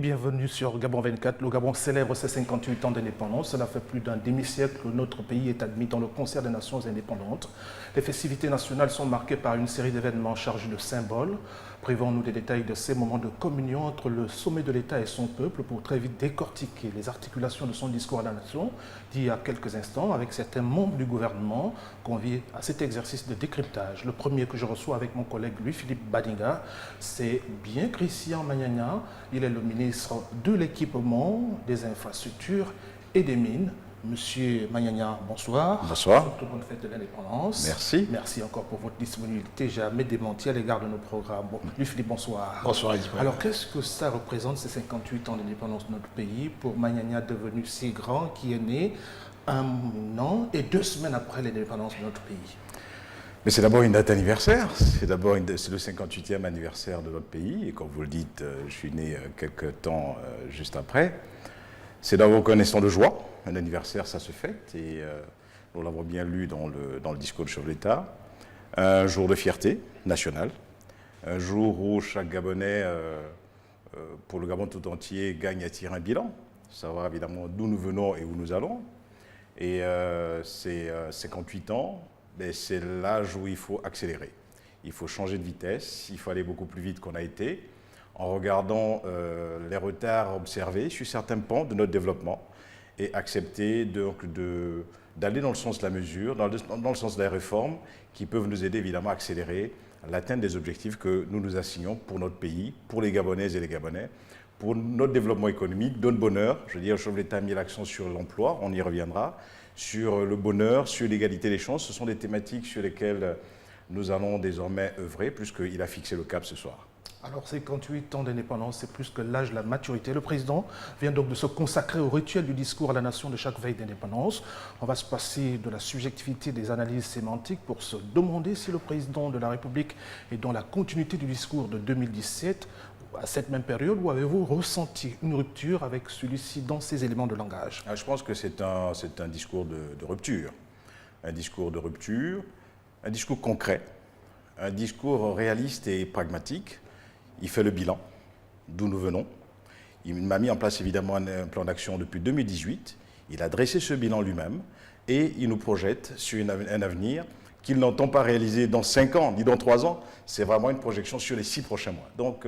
bienvenue sur Gabon 24. Le Gabon célèbre ses 58 ans d'indépendance. Cela fait plus d'un demi-siècle que notre pays est admis dans le concert des nations indépendantes. Les festivités nationales sont marquées par une série d'événements chargés de symboles. Privons-nous des détails de ces moments de communion entre le sommet de l'État et son peuple pour très vite décortiquer les articulations de son discours à la nation, dit il y a quelques instants, avec certains membres du gouvernement conviés à cet exercice de décryptage. Le premier que je reçois avec mon collègue Louis-Philippe Badinga, c'est bien Christian Magnagna. Il est le ministre de l'Équipement, des Infrastructures et des Mines. Monsieur Magnagna, bonsoir. Bonsoir. Surtout bonne fête de l'indépendance. Merci. Merci encore pour votre disponibilité jamais démentie à l'égard de nos programmes. Bon, Louis-Philippe, bonsoir. Bonsoir, Ismaël. Alors, qu'est-ce que ça représente, ces 58 ans d'indépendance de notre pays, pour Magnagna devenu si grand, qui est né 1 an et 2 semaines après l'indépendance de notre pays? Mais c'est d'abord une date anniversaire, c'est le 58e anniversaire de notre pays, et comme vous le dites, je suis né quelques temps juste après. C'est d'abord un instant de joie, un anniversaire ça se fête, et nous l'avons bien lu dans le discours du chef de l'État. Un jour de fierté nationale, un jour où chaque Gabonais, pour le Gabon tout entier, gagne à tirer un bilan, savoir évidemment d'où nous venons et où nous allons. Et c'est 58 ans, mais c'est l'âge où il faut accélérer. Il faut changer de vitesse, il faut aller beaucoup plus vite qu'on a été, en regardant les retards observés sur certains pans de notre développement et accepter d'aller dans le sens de la mesure, dans le sens de la réforme qui peuvent nous aider évidemment à accélérer l'atteinte des objectifs que nous nous assignons pour notre pays, pour les Gabonaises et les Gabonais, pour notre développement économique, notre bonheur. Je veux dire, le chef de l'État a mis l'accent sur l'emploi, on y reviendra, sur le bonheur, sur l'égalité des chances. Ce sont des thématiques sur lesquelles nous allons désormais œuvrer, puisqu'il a fixé le cap ce soir. Alors, 58 ans d'indépendance, c'est plus que l'âge de la maturité. Le président vient donc de se consacrer au rituel du discours à la nation de chaque veille d'indépendance. On va se passer de la subjectivité des analyses sémantiques pour se demander si le président de la République est dans la continuité du discours de 2017, à cette même période, où avez-vous ressenti une rupture avec celui-ci dans ses éléments de langage? Je pense que c'est un discours de rupture. Un discours de rupture, un discours concret, un discours réaliste et pragmatique. Il fait le bilan d'où nous venons. Il m'a mis en place évidemment un plan d'action depuis 2018. Il a dressé ce bilan lui-même et il nous projette sur un avenir qu'il n'entend pas réaliser dans 5 ans, ni dans 3 ans. C'est vraiment une projection sur les 6 prochains mois. Donc,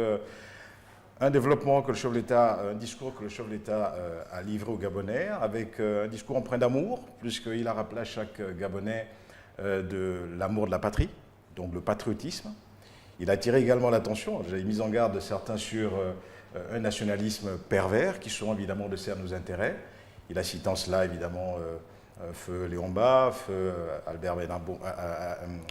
un développement que le chef de l'État, un discours que le chef de l'État a livré aux Gabonais, avec un discours empreint d'amour, puisqu'il a rappelé à chaque Gabonais de l'amour de la patrie, donc le patriotisme. Il a attiré également l'attention, j'avais mis en garde certains sur un nationalisme pervers qui seront évidemment de servir nos intérêts. Il a cité en cela évidemment Feu Léon Mba, Feu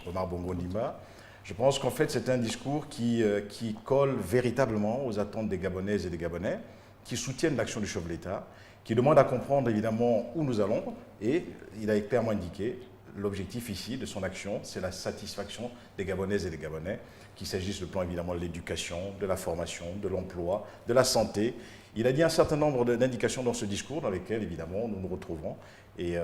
Omar Bongo Ndimba. Je pense qu'en fait c'est un discours qui colle véritablement aux attentes des Gabonaises et des Gabonais, qui soutiennent l'action du chef de l'État, qui demande à comprendre évidemment où nous allons, et il a clairement indiqué l'objectif ici de son action, c'est la satisfaction des Gabonaises et des Gabonais, qu'il s'agisse du plan évidemment de l'éducation, de la formation, de l'emploi, de la santé. Il a dit un certain nombre d'indications dans ce discours dans lesquelles évidemment nous nous retrouverons, et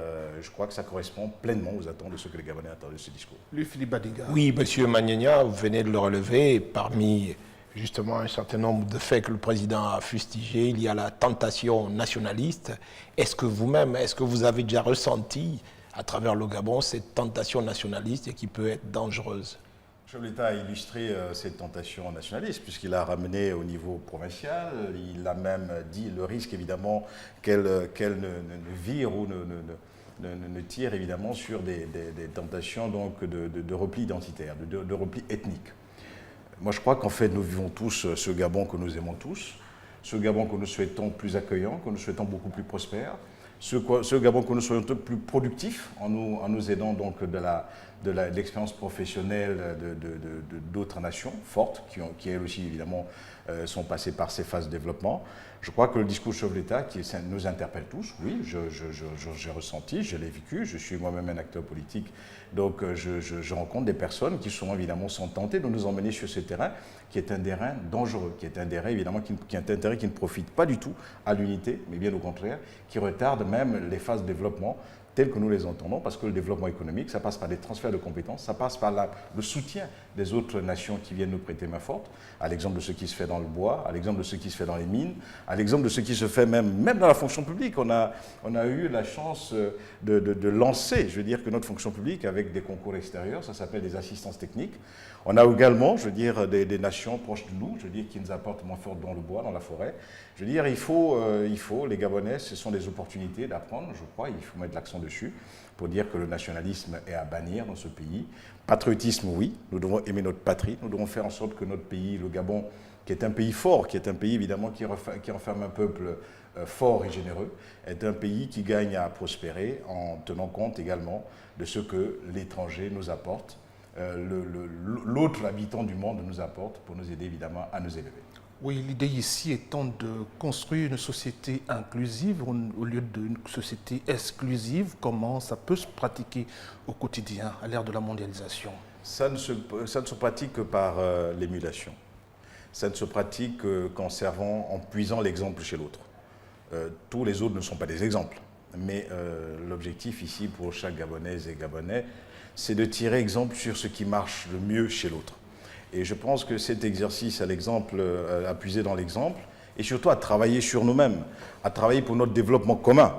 je crois que ça correspond pleinement aux attentes de ce que les Gabonais attendent de ce discours. Louis-Philippe Badinga. Oui, monsieur Magnagna, vous venez de le relever, parmi justement un certain nombre de faits que le président a fustigés, il y a la tentation nationaliste. Est-ce que vous-même, est-ce que vous avez déjà ressenti à travers le Gabon cette tentation nationaliste et qui peut être dangereuse? Le chef de l'État a illustré cette tentation nationaliste puisqu'il a ramené au niveau provincial, il a même dit le risque évidemment qu'elle ne vire ou ne tire évidemment sur des tentations donc, de repli identitaire, de repli ethnique. Moi je crois qu'en fait nous vivons tous ce Gabon que nous aimons tous, ce Gabon que nous souhaitons plus accueillant, que nous souhaitons beaucoup plus prospère, ce Gabon que nous soyons plus productifs en nous aidant donc de l'expérience professionnelle d'autres nations fortes qui elles aussi évidemment sont passées par ces phases de développement. Je crois que le discours du chef de l'État qui nous interpelle tous, oui, j'ai ressenti, je l'ai vécu, je suis moi-même un acteur politique, donc je rencontre des personnes qui sont tentées de nous emmener sur ce terrain qui est un terrain dangereux, qui est un terrain évidemment qui ne profite pas du tout à l'unité, mais bien au contraire, qui retarde même les phases de développement tels que nous les entendons, parce que le développement économique, ça passe par des transferts de compétences, ça passe par le soutien des autres nations qui viennent nous prêter main forte, à l'exemple de ce qui se fait dans le bois, à l'exemple de ce qui se fait dans les mines, à l'exemple de ce qui se fait même dans la fonction publique. On a eu la chance de lancer, je veux dire, que notre fonction publique avec des concours extérieurs, ça s'appelle des assistances techniques. On a également, je veux dire, des nations proches de nous, je veux dire, qui nous apportent moins fort dans le bois, dans la forêt. Je veux dire, il faut, les Gabonais, ce sont des opportunités d'apprendre, je crois, il faut mettre l'accent dessus, pour dire que le nationalisme est à bannir dans ce pays. Patriotisme, oui, nous devons aimer notre patrie, nous devons faire en sorte que notre pays, le Gabon, qui est un pays fort, qui est un pays évidemment qui renferme un peuple fort et généreux, est un pays qui gagne à prospérer en tenant compte également de ce que l'étranger nous apporte, l'autre habitant du monde nous apporte pour nous aider évidemment à nous élever. Oui, l'idée ici étant de construire une société inclusive au lieu d'une société exclusive. Comment ça peut se pratiquer au quotidien à l'ère de la mondialisation? Ça ne se pratique que par l'émulation. Ça ne se pratique en puisant l'exemple chez l'autre. Tous les autres ne sont pas des exemples. Mais l'objectif ici pour chaque Gabonaise et Gabonais, c'est de tirer exemple sur ce qui marche le mieux chez l'autre. Et je pense que cet exercice à puiser dans l'exemple, et surtout à travailler sur nous-mêmes, à travailler pour notre développement commun,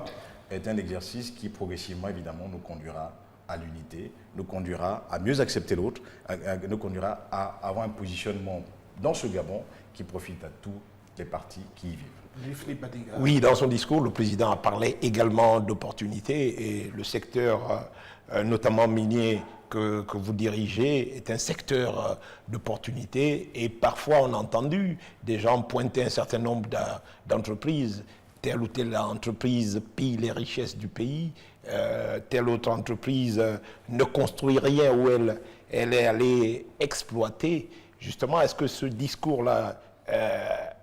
est un exercice qui progressivement, évidemment, nous conduira à l'unité, nous conduira à mieux accepter l'autre, nous conduira à avoir un positionnement dans ce Gabon qui profite à tous les partis qui y vivent. Oui, dans son discours, le président a parlé également d'opportunités et le secteur, notamment minier, que vous dirigez, est un secteur d'opportunités et parfois on a entendu des gens pointer un certain nombre d'entreprises. Telle ou telle entreprise pille les richesses du pays, telle autre entreprise ne construit rien où elle est allée exploiter. Justement, est-ce que ce discours-là,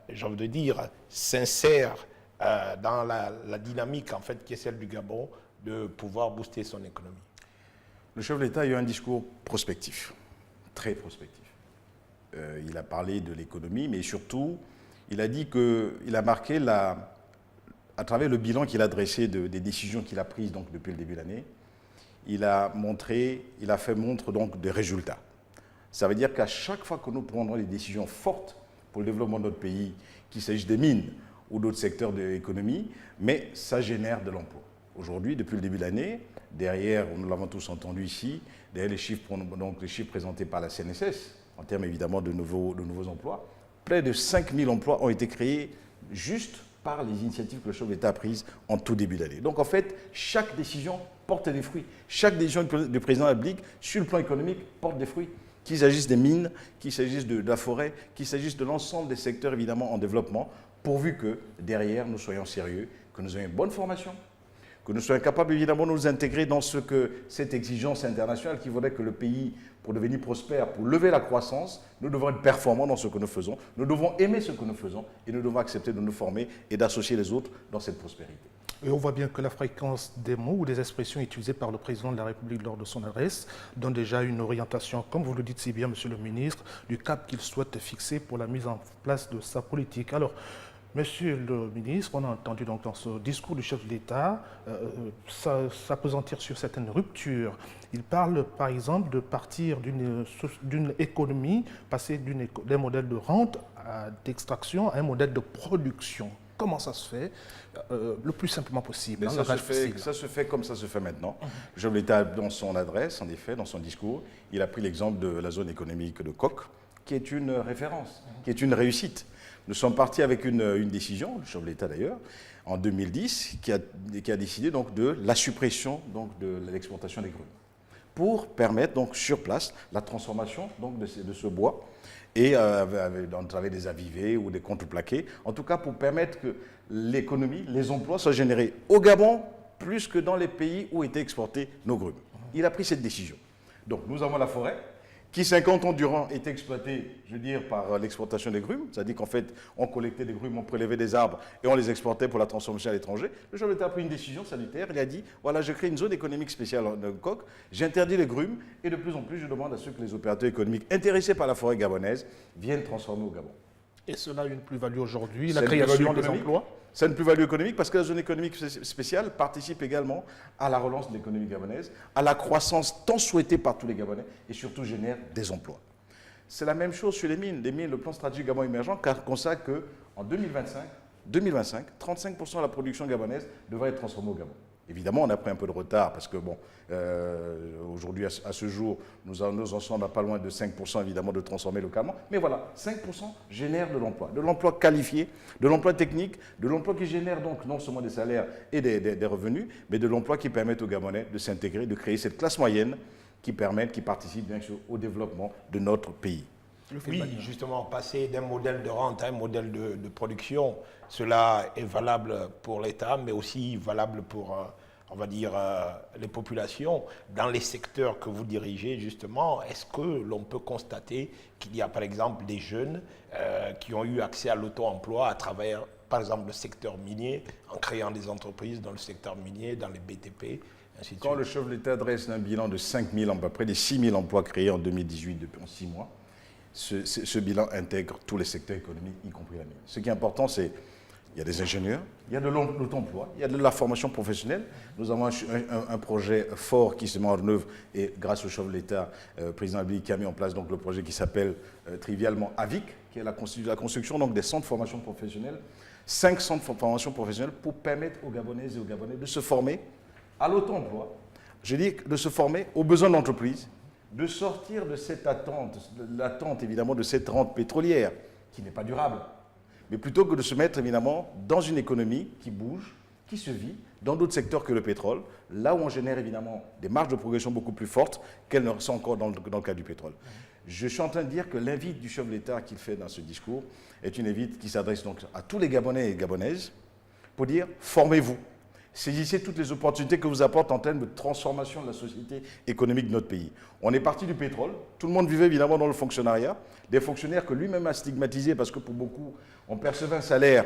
j'ai envie de dire, s'insère dans la dynamique en fait, qui est celle du Gabon de pouvoir booster son économie? Le chef de l'État a eu un discours prospectif, très prospectif. Il a parlé de l'économie, mais surtout, il a dit qu'il a marqué à travers le bilan qu'il a dressé des décisions qu'il a prises donc, depuis le début de l'année, il a fait montre donc des résultats. Ça veut dire qu'à chaque fois que nous prendrons des décisions fortes pour le développement de notre pays, qu'il s'agisse des mines ou d'autres secteurs de l'économie, mais ça génère de l'emploi. Aujourd'hui, depuis le début de l'année, derrière, nous l'avons tous entendu ici, derrière les chiffres présentés par la CNSS, en termes évidemment de nouveaux emplois, près de 5 000 emplois ont été créés juste par les initiatives que le chef de l'État a prises en tout début d'année. Donc en fait, chaque décision porte des fruits. Chaque décision du président de la République, sur le plan économique, porte des fruits. Qu'il s'agisse des mines, qu'il s'agisse de la forêt, qu'il s'agisse de l'ensemble des secteurs évidemment en développement, pourvu que derrière nous soyons sérieux, que nous ayons une bonne formation, que nous soyons capables évidemment de nous intégrer dans cette exigence internationale qui voudrait que le pays, pour devenir prospère, pour lever la croissance, nous devons être performants dans ce que nous faisons, nous devons aimer ce que nous faisons et nous devons accepter de nous former et d'associer les autres dans cette prospérité. Et on voit bien que la fréquence des mots ou des expressions utilisées par le président de la République lors de son adresse donne déjà une orientation, comme vous le dites si bien, Monsieur le ministre, du cap qu'il souhaite fixer pour la mise en place de sa politique. Alors, Monsieur le ministre, on a entendu donc dans ce discours du chef de l'État s'appesantir sur certaines ruptures. Il parle par exemple de partir d'une économie, passer d'un modèle de rente d'extraction à un modèle de production. Comment ça se fait le plus simplement possible? Mais ça se fait comme ça se fait maintenant. Le chef de l'État, dans son adresse, en effet, dans son discours, il a pris l'exemple de la zone économique de Coq, qui est une référence, qui est une réussite. Nous sommes partis avec une décision, le chef de l'État d'ailleurs, en 2010, qui a décidé donc de la suppression donc, de l'exportation des grumes, pour permettre donc sur place la transformation donc, de ce bois, et avec des avivés ou des contreplaqués, en tout cas pour permettre que l'économie, les emplois soient générés au Gabon plus que dans les pays où étaient exportés nos grumes. Il a pris cette décision. Donc nous avons la forêt, qui 50 ans durant était exploité, je veux dire, par l'exportation des grumes. C'est-à-dire qu'en fait, on collectait des grumes, on prélevait des arbres et on les exportait pour la transformation à l'étranger. Le chef de l'État a pris une décision salutaire. Il a dit, voilà, je crée une zone économique spéciale de Coq, j'interdis les grumes et de plus en plus, je demande à ceux que les opérateurs économiques intéressés par la forêt gabonaise viennent transformer au Gabon. Et cela a une plus-value aujourd'hui, la C'est une création plus-value des économique. emplois. C'est une plus-value économique parce que la zone économique spéciale participe également à la relance de l'économie gabonaise, à la croissance tant souhaitée par tous les Gabonais et surtout génère des emplois. C'est la même chose sur les mines. Les mines, le plan stratégique Gabon émergent consacre qu'en 2025, 35% de la production gabonaise devrait être transformée au Gabon. Évidemment, on a pris un peu de retard parce que, bon, aujourd'hui, à ce jour, nous en sommes à pas loin de 5% évidemment de transformer localement. Mais voilà, 5% génèrent de l'emploi qualifié, de l'emploi technique, de l'emploi qui génère donc non seulement des salaires et des revenus, mais de l'emploi qui permet aux Gabonais de s'intégrer, de créer cette classe moyenne qui participe bien sûr au développement de notre pays. Oui, justement, passer d'un modèle de rente à un modèle de production, cela est valable pour l'État, mais aussi valable pour, on va dire, les populations. Dans les secteurs que vous dirigez, justement, est-ce que l'on peut constater qu'il y a, par exemple, des jeunes qui ont eu accès à l'auto-emploi à travers, par exemple, le secteur minier, en créant des entreprises dans le secteur minier, dans les BTP, ainsi de Quand suite. le chef de l'État dresse un bilan de 5 000, à peu près des 6 000 emplois créés en 2018 depuis 6 mois, ce bilan intègre tous les secteurs économiques, y compris la mine. Ce qui est important, c'est qu'il y a des ingénieurs, il y a de l'auto-emploi, il y a de la formation professionnelle. Nous avons un projet fort qui se met en œuvre et grâce au chef de l'État, président Abdi, qui a mis en place donc, le projet qui s'appelle trivialement AVIC, qui est la construction donc, des centres de formation professionnelle, 5 centres de formation professionnelle pour permettre aux Gabonaises et aux Gabonais de se former à l'auto-emploi, je dis de se former aux besoins de l'entreprise, de sortir de cette attente, l'attente évidemment de cette rente pétrolière qui n'est pas durable, mais plutôt que de se mettre évidemment dans une économie qui bouge, qui se vit, dans d'autres secteurs que le pétrole, là où on génère évidemment des marges de progression beaucoup plus fortes qu'elles ne sont encore dans le cas du pétrole. Je suis en train de dire que l'invite du chef de l'État qu'il fait dans ce discours est une invite qui s'adresse donc à tous les Gabonais et Gabonaises pour dire formez-vous. Saisissez toutes les opportunités que vous apportent en termes de transformation de la société économique de notre pays. On est parti du pétrole, tout le monde vivait évidemment dans le fonctionnariat, des fonctionnaires que lui-même a stigmatisés parce que pour beaucoup, on percevait un salaire,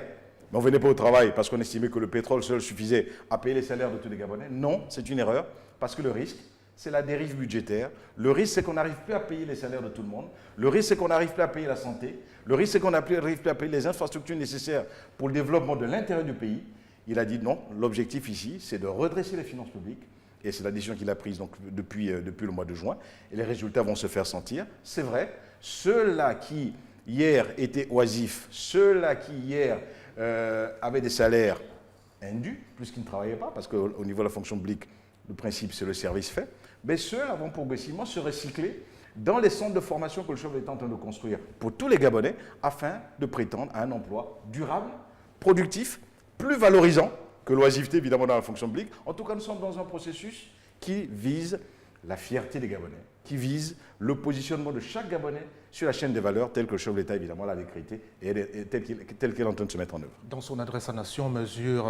mais on ne venait pas au travail parce qu'on estimait que le pétrole seul suffisait à payer les salaires de tous les Gabonais. Non, c'est une erreur, parce que le risque, c'est la dérive budgétaire. Le risque, c'est qu'on n'arrive plus à payer les salaires de tout le monde. Le risque, c'est qu'on n'arrive plus à payer la santé. Le risque, c'est qu'on n'arrive plus à payer les infrastructures nécessaires pour le développement de l'intérieur du pays. Il a dit non, l'objectif ici, c'est de redresser les finances publiques. Et c'est la décision qu'il a prise donc, depuis le mois de juin. Et les résultats vont se faire sentir. C'est vrai, ceux-là qui hier étaient oisifs, ceux-là qui hier avaient des salaires indus, puisqu'ils ne travaillaient pas, parce qu'au niveau de la fonction publique, le principe c'est le service fait, mais ceux-là vont progressivement se recycler dans les centres de formation que le chef de l'État est en train de construire pour tous les Gabonais, afin de prétendre à un emploi durable, productif, plus valorisant que l'oisiveté, évidemment, dans la fonction publique. En tout cas, nous sommes dans un processus qui vise la fierté des Gabonais, qui vise le positionnement de chaque Gabonais sur la chaîne des valeurs, telle que le chef de l'État, évidemment, l'a décrété et telle qu'elle est en train de se mettre en œuvre. Dans son adresse à la nation, on mesure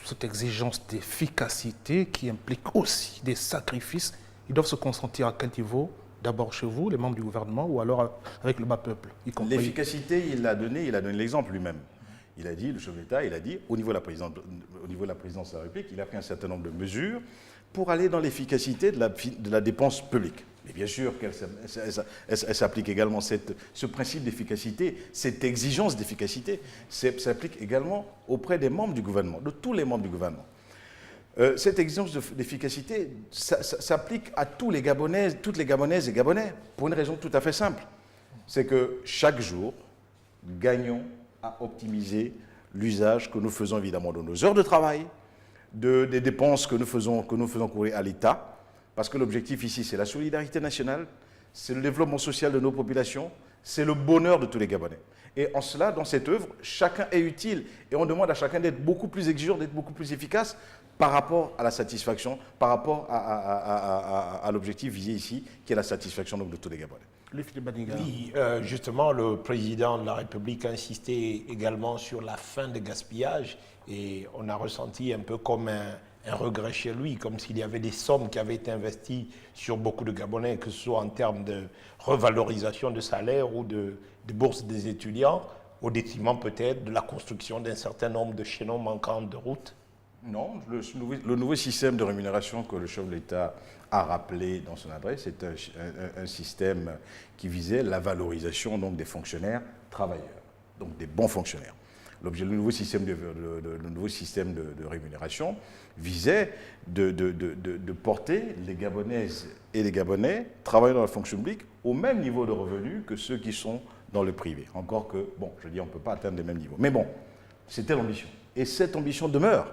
cette exigence d'efficacité qui implique aussi des sacrifices. Ils doivent se consentir à quel niveau? D'abord chez vous, les membres du gouvernement, ou alors avec le bas peuple, y compris. L'efficacité, il a donné l'exemple lui-même. Il a dit, le chef de l'État, il a dit, au niveau de la présidence de la République, il a pris un certain nombre de mesures pour aller dans l'efficacité de la dépense publique. Mais bien sûr qu'elle s'applique également, ce principe d'efficacité, cette exigence d'efficacité, s'applique également auprès des membres du gouvernement, de tous les membres du gouvernement. Cette exigence d'efficacité s'applique à tous les Gabonais, toutes les Gabonaises et Gabonais, pour une raison tout à fait simple. C'est que chaque jour, gagnons à optimiser l'usage que nous faisons évidemment de nos heures de travail, des dépenses que nous faisons courir à l'État, parce que l'objectif ici, c'est la solidarité nationale, c'est le développement social de nos populations, c'est le bonheur de tous les Gabonais. Et en cela, dans cette œuvre, chacun est utile et on demande à chacun d'être beaucoup plus exigeant, d'être beaucoup plus efficace par rapport à la satisfaction, par rapport à l'objectif visé ici, qui est la satisfaction donc, de tous les Gabonais. Oui, justement, le président de la République a insisté également sur la fin des gaspillages et on a ressenti un peu comme un regret chez lui, comme s'il y avait des sommes qui avaient été investies sur beaucoup de Gabonais, que ce soit en termes de revalorisation de salaire ou de bourse des étudiants, au détriment peut-être de la construction d'un certain nombre de chaînons manquants de routes. Non, le nouveau système de rémunération que le chef de l'État a rappelé dans son adresse est un système qui visait la valorisation donc, des fonctionnaires travailleurs. donc des bons fonctionnaires. Le nouveau système de rémunération visait de porter les Gabonaises et les Gabonais travaillant dans la fonction publique au même niveau de revenus que ceux qui sont dans le privé. Encore que, bon, je dis, on ne peut pas atteindre les mêmes niveaux. Mais bon, c'était l'ambition. Et cette ambition demeure.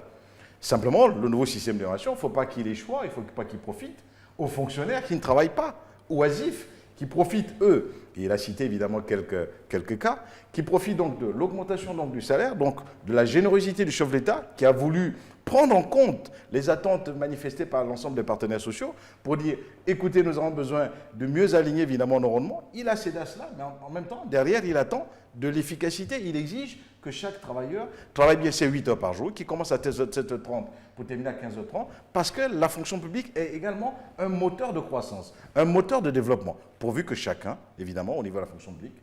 Simplement, le nouveau système de rémunération, il ne faut pas qu'il échoue, il ne faut pas qu'il profite aux fonctionnaires qui ne travaillent pas, oisifs, qui profitent, eux, et il a cité évidemment quelques cas, qui profitent donc de l'augmentation donc, du salaire, donc de la générosité du chef de l'État, qui a voulu prendre en compte les attentes manifestées par l'ensemble des partenaires sociaux pour dire, écoutez, nous avons besoin de mieux aligner évidemment nos rendements. Il a cédé à cela, mais en même temps, derrière, il attend de l'efficacité. Il exige que chaque travailleur travaille bien ses 8 heures par jour, qui commence à 7h30 pour terminer à 15h30, parce que la fonction publique est également un moteur de croissance, un moteur de développement, pourvu que chacun, évidemment, au niveau de la fonction publique,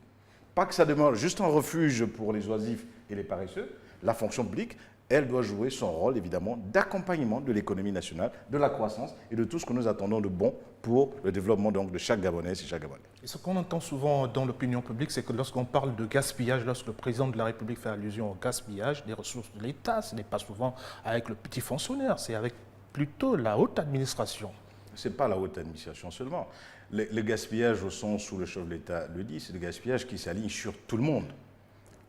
pas que ça demeure juste un refuge pour les oisifs et les paresseux, la fonction publique, elle doit jouer son rôle, évidemment, d'accompagnement de l'économie nationale, de la croissance et de tout ce que nous attendons de bon pour le développement donc, de chaque Gabonais et chaque Gabonais. Et ce qu'on entend souvent dans l'opinion publique, c'est que lorsqu'on parle de gaspillage, lorsque le président de la République fait allusion au gaspillage des ressources de l'État, ce n'est pas souvent avec le petit fonctionnaire, c'est avec plutôt la haute administration. Ce n'est pas la haute administration seulement. Le gaspillage au sens où le chef de l'État le dit, c'est le gaspillage qui s'aligne sur tout le monde.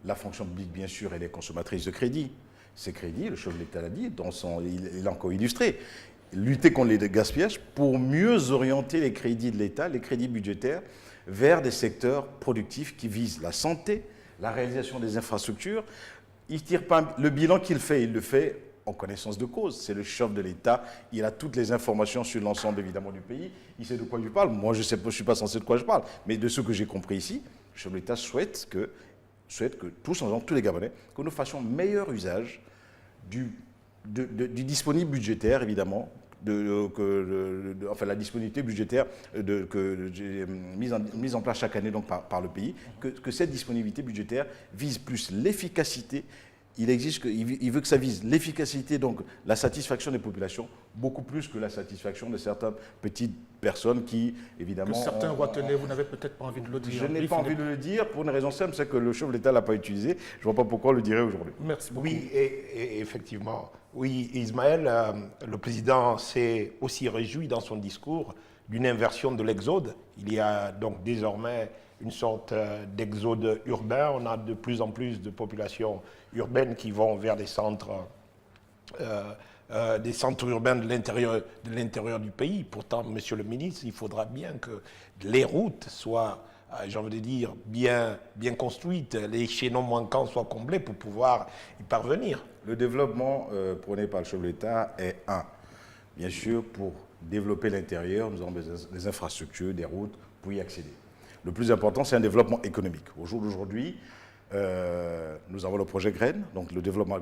La fonction publique, bien sûr, elle est consommatrice de crédit. Ces crédits, le chef de l'État l'a dit, il l'a encore illustré, lutter contre les gaspillages pour mieux orienter les crédits de l'État, les crédits budgétaires, vers des secteurs productifs qui visent la santé, la réalisation des infrastructures. Il tire pas le bilan qu'il fait, il le fait en connaissance de cause. C'est le chef de l'État, il a toutes les informations sur l'ensemble évidemment du pays, il sait de quoi il parle. Moi, je ne suis pas censé de quoi je parle, mais de ce que j'ai compris ici, le chef de l'État souhaite que tous les Gabonais, que nous fassions meilleur usage du disponible budgétaire, évidemment, enfin la disponibilité budgétaire mise en place chaque année donc, par le pays, que cette disponibilité budgétaire vise plus l'efficacité. Il veut que ça vise l'efficacité, donc la satisfaction des populations, beaucoup plus que la satisfaction de certaines petites personnes qui, évidemment... Que certains retenaient, vous n'avez peut-être pas envie de le dire. Je n'ai pas envie de le dire pour une raison simple, c'est que le chef de l'État ne l'a pas utilisé. Je ne vois pas pourquoi on le dirait aujourd'hui. Merci beaucoup. Oui, et effectivement. Oui, Ismaël, le président s'est aussi réjoui dans son discours d'une inversion de l'exode. Il y a donc désormais une sorte d'exode urbain. On a de plus en plus de populations urbaines qui vont vers des centres urbains de l'intérieur du pays. Pourtant, monsieur le ministre, il faudra bien que les routes soient, j'ai envie de dire, bien construites, les chaînons manquants soient comblés pour pouvoir y parvenir. Le développement prôné par le chef de l'État est bien sûr, pour développer l'intérieur, nous avons des infrastructures, des routes pour y accéder. Le plus important, c'est un développement économique. Au jour d'aujourd'hui, nous avons le projet Graines, donc le développement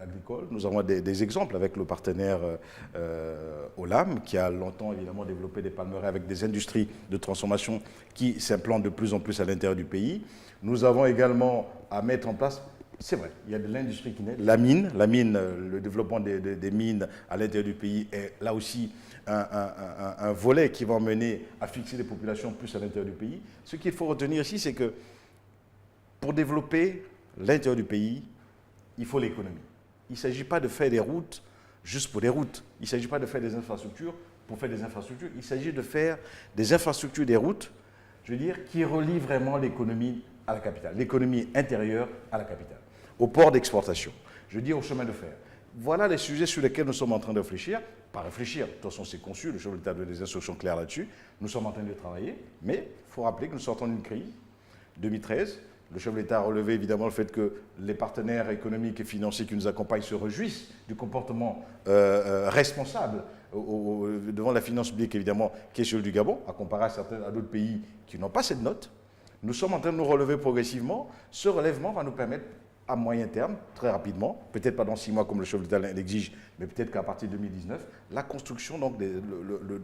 agricole. Nous avons des exemples avec le partenaire Olam, qui a longtemps évidemment développé des palmeraies avec des industries de transformation qui s'implantent de plus en plus à l'intérieur du pays. Nous avons également à mettre en place, c'est vrai, il y a de l'industrie qui naît. La mine, le développement des mines à l'intérieur du pays est là aussi un volet qui va mener à fixer les populations plus à l'intérieur du pays. Ce qu'il faut retenir ici, c'est que pour développer l'intérieur du pays, il faut l'économie. Il ne s'agit pas de faire des routes juste pour des routes. Il ne s'agit pas de faire des infrastructures pour faire des infrastructures. Il s'agit de faire des infrastructures, des routes, je veux dire, qui relient vraiment l'économie à la capitale, l'économie intérieure à la capitale, au port d'exportation, je veux dire au chemin de fer. Voilà les sujets sur lesquels nous sommes en train de réfléchir. Pas réfléchir, de toute façon c'est conçu, le chef de l'État donne des instructions claires là-dessus. Nous sommes en train de travailler, mais il faut rappeler que nous sortons d'une crise, 2013. Le chef de l'État a relevé évidemment le fait que les partenaires économiques et financiers qui nous accompagnent se réjouissent du comportement responsable devant la finance publique, évidemment, qui est celui du Gabon, à comparer à d'autres pays qui n'ont pas cette note. Nous sommes en train de nous relever progressivement. Ce relèvement va nous permettre, à moyen terme, très rapidement, peut-être pas dans 6 mois comme le chef de l'État l'exige, mais peut-être qu'à partir de 2019, la construction, donc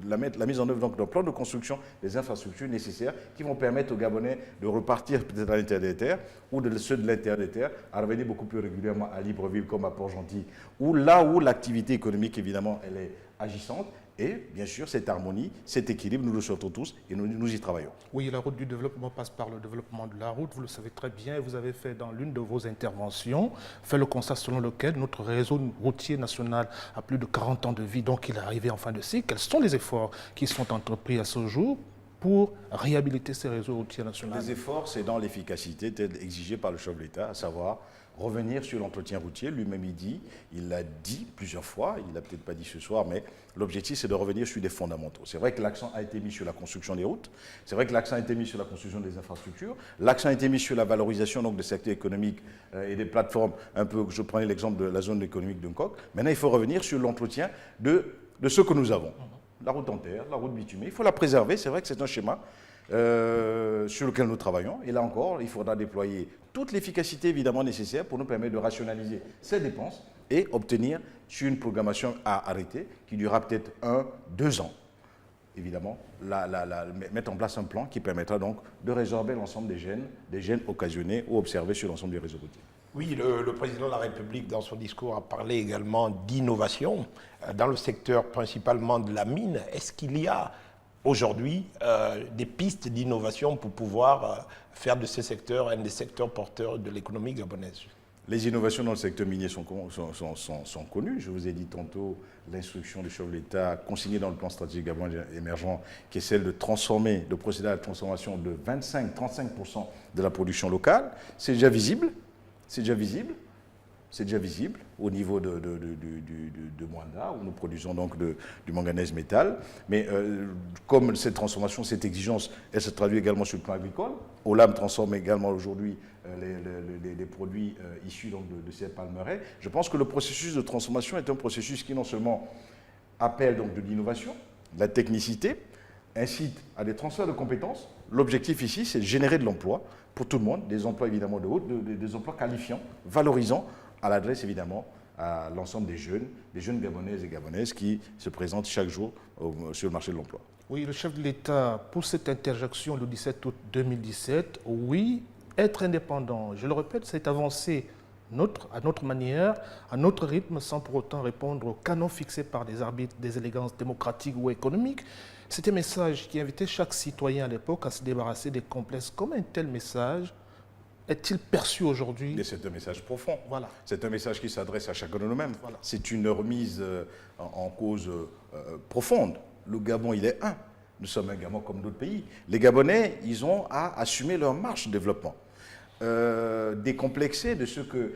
la mise en œuvre d'un plan de construction des infrastructures nécessaires qui vont permettre aux Gabonais de repartir peut-être à l'intérieur des terres ou ceux de l'intérieur des terres à revenir beaucoup plus régulièrement à Libreville comme à Port-Gentil, où là où l'activité économique, évidemment, elle est agissante. Et bien sûr, cette harmonie, cet équilibre, nous le souhaitons tous et nous y travaillons. Oui, la route du développement passe par le développement de la route, vous le savez très bien, et vous avez fait dans l'une de vos interventions, fait le constat selon lequel notre réseau routier national a plus de 40 ans de vie, donc il est arrivé en fin de cycle. Quels sont les efforts qui sont entrepris à ce jour pour réhabiliter ces réseaux routiers nationaux? Les efforts, c'est dans l'efficacité exigée par le chef de l'État, à savoir revenir sur l'entretien routier. Lui-même, il l'a dit plusieurs fois, il ne l'a peut-être pas dit ce soir, mais l'objectif, c'est de revenir sur des fondamentaux. C'est vrai que l'accent a été mis sur la construction des routes, c'est vrai que l'accent a été mis sur la construction des infrastructures, l'accent a été mis sur la valorisation donc, des secteurs économiques et des plateformes, un peu, je prenais l'exemple de la zone économique de Nkok. Maintenant, il faut revenir sur l'entretien de ce que nous avons. La route en terre, la route bitumée, il faut la préserver, c'est vrai que c'est un schéma sur lequel nous travaillons. Et là encore, il faudra déployer toute l'efficacité évidemment nécessaire pour nous permettre de rationaliser ces dépenses et obtenir sur une programmation à arrêter qui durera peut-être 1, 2 ans. Évidemment, mettre en place un plan qui permettra donc de résorber l'ensemble des gènes occasionnés ou observés sur l'ensemble du réseau routier. Oui, le président de la République, dans son discours, a parlé également d'innovation dans le secteur principalement de la mine. Est-ce qu'il y a aujourd'hui des pistes d'innovation pour pouvoir faire de ce secteur un des secteurs porteurs de l'économie gabonaise? Les innovations dans le secteur minier sont connues. Je vous ai dit tantôt l'instruction du chef de l'État consignée dans le plan stratégique Gabon émergent, qui est celle de transformer, de procéder à la transformation de 25-35% de la production locale. C'est déjà visible. C'est déjà visible. C'est déjà visible au niveau de Moanda, où nous produisons donc du manganèse métal. Mais comme cette transformation, cette exigence, elle se traduit également sur le plan agricole. Olam transforme également aujourd'hui les produits issus donc, de ces palmeraies. Je pense que le processus de transformation est un processus qui non seulement appelle donc de l'innovation, de la technicité, incite à des transferts de compétences. L'objectif ici, c'est de générer de l'emploi pour tout le monde, des emplois évidemment de haute, des emplois qualifiants, valorisants, à l'adresse évidemment à l'ensemble des jeunes gabonaises et gabonaises qui se présentent chaque jour sur le marché de l'emploi. Oui, le chef de l'État, pour cette interjection le 17 août 2017, oui, être indépendant, je le répète, c'est avancer à notre manière, à notre rythme, sans pour autant répondre aux canons fixés par des arbitres des élégances démocratiques ou économiques. C'était un message qui invitait chaque citoyen à l'époque à se débarrasser des complexes. Comment un tel message est-il perçu aujourd'hui? C'est un message profond. Voilà. C'est un message qui s'adresse à chacun de nous-mêmes. Voilà. C'est une remise en cause profonde. Le Gabon, il est un. Nous sommes un Gabon comme d'autres pays. Les Gabonais, ils ont à assumer leur marche de développement. Décomplexés de ce que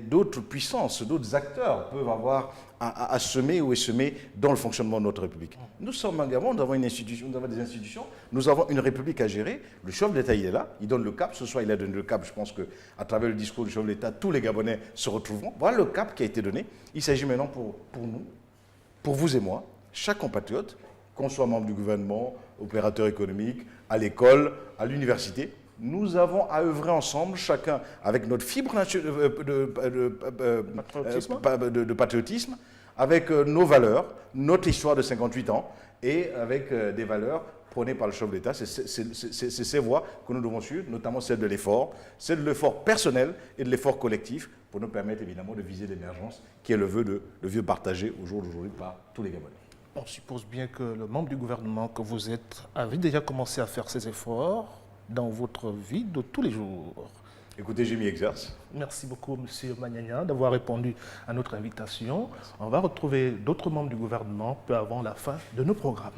d'autres puissances, d'autres acteurs peuvent avoir à semer ou semer dans le fonctionnement de notre République. Nous sommes un Gabon, nous avons une institution, nous avons des institutions, nous avons une République à gérer. Le chef de l'État, il est là, il donne le cap. Ce soir, il a donné le cap. Je pense qu'à travers le discours du chef de l'État, tous les Gabonais se retrouveront. Voilà le cap qui a été donné. Il s'agit maintenant pour nous, pour vous et moi, chaque compatriote, qu'on soit membre du gouvernement, opérateur économique, à l'école, à l'université, nous avons à œuvrer ensemble, chacun avec notre fibre de patriotisme, avec nos valeurs, notre histoire de 58 ans et avec des valeurs prônées par le chef de l'État. C'est ces voies que nous devons suivre, notamment celle de l'effort personnel et de l'effort collectif pour nous permettre évidemment de viser l'émergence qui est le vœu partagé au jour d'aujourd'hui par tous les Gabonais. On suppose bien que le membre du gouvernement que vous êtes avait déjà commencé à faire ces efforts dans votre vie de tous les jours. Écoutez, j'ai mis exerce. Merci beaucoup, M. Magnagna, d'avoir répondu à notre invitation. On va retrouver d'autres membres du gouvernement peu avant la fin de nos programmes.